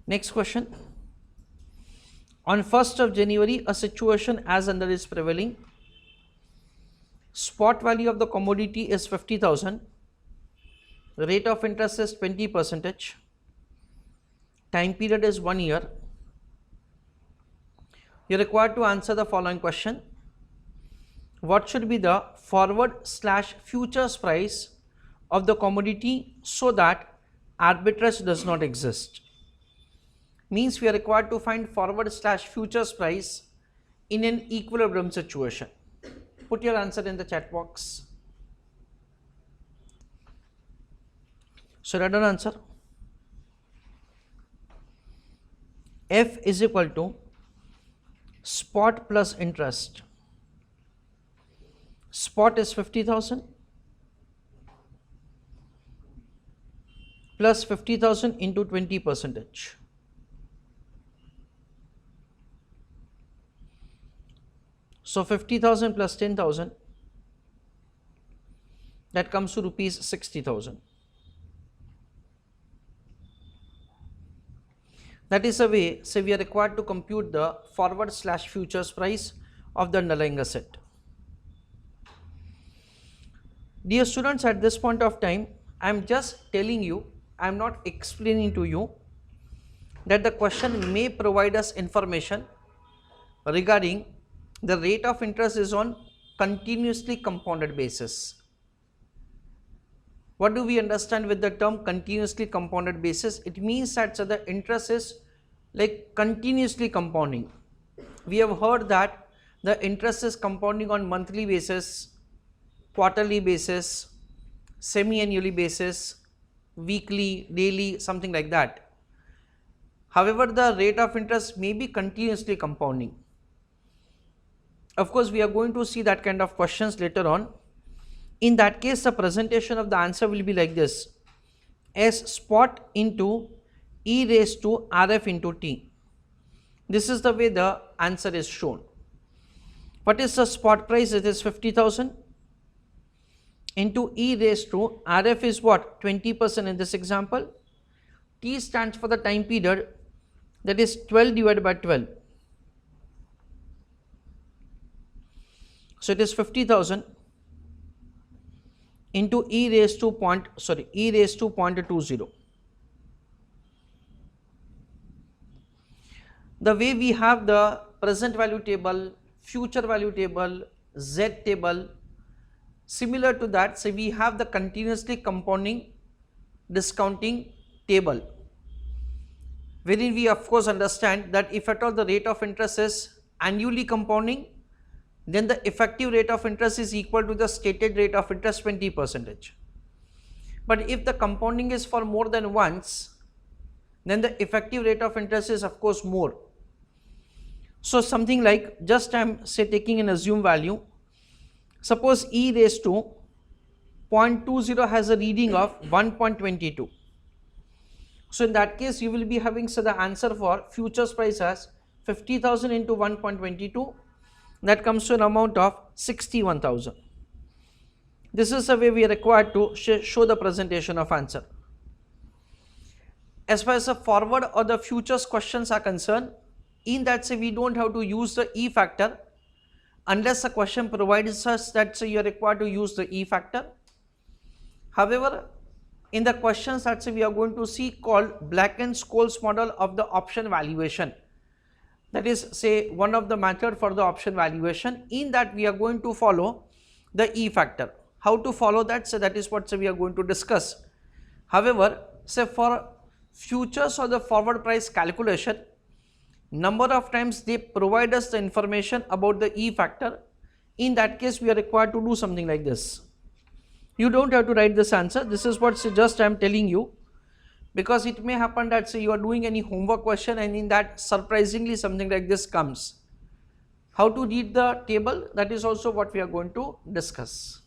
Next question. On 1st of January, a situation as under is prevailing. Spot value of the commodity is 50,000. Rate of interest is 20%. Time period is 1 year. You are required to answer the following question. What should be the forward/futures price of the commodity so that arbitrage does not exist? Means we are required to find forward/futures price in an equilibrium situation. Put your answer in the chat box. So write down answer. F is equal to spot plus interest. Spot is 50,000 plus 50,000 into 20%. So 50,000 plus 10,000, that comes to rupees 60,000. That is the way, say we are required to compute the forward/futures price of the underlying asset. Dear students, at this point of time, I am just telling you, I am not explaining to you that the question may provide us information regarding the rate of interest is on continuously compounded basis. What do we understand with the term continuously compounded basis? It means that the interest is like continuously compounding. We have heard that the interest is compounding on monthly basis, quarterly basis, semi-annually basis, weekly, daily, something like that. However, the rate of interest may be continuously compounding. Of course, we are going to see that kind of questions later on. In that case, the presentation of the answer will be like this: S spot into e raised to RF into T. This is the way the answer is shown. What is the spot price? It is 50,000 into e raised to RF is what? 20% in this example. T stands for the time period, that is 12 divided by 12. So it is 50,000 into e raised to 0.20. The way we have the present value table, future value table, Z table, similar to that, say we have the continuously compounding discounting table, wherein we of course understand that if at all the rate of interest is annually compounding, then the effective rate of interest is equal to the stated rate of interest 20%. But if the compounding is for more than once, then the effective rate of interest is of course more. So something like, just I am say taking an assumed value, suppose e raised to 0.20 has a reading of 1.22. So in that case you will be having the answer for futures price as 50,000 into 1.22, that comes to an amount of 61,000. This is the way we are required to show the presentation of answer. As far as the forward or the futures questions are concerned, in that say we don't have to use the E factor unless the question provides us that say you are required to use the E factor. However, in the questions that say we are going to see called Black and Scholes model of the option valuation, that is say one of the method for the option valuation, in that we are going to follow the E factor. How to follow that? So that is what we are going to discuss. However, say for futures or the forward price calculation, number of times they provide us the information about the E factor. In that case we are required to do something like this. You don't have to write this answer, this is what just I am telling you, because it may happen that say you are doing any homework question and in that surprisingly something like this comes. How to read the table, that is also what we are going to discuss.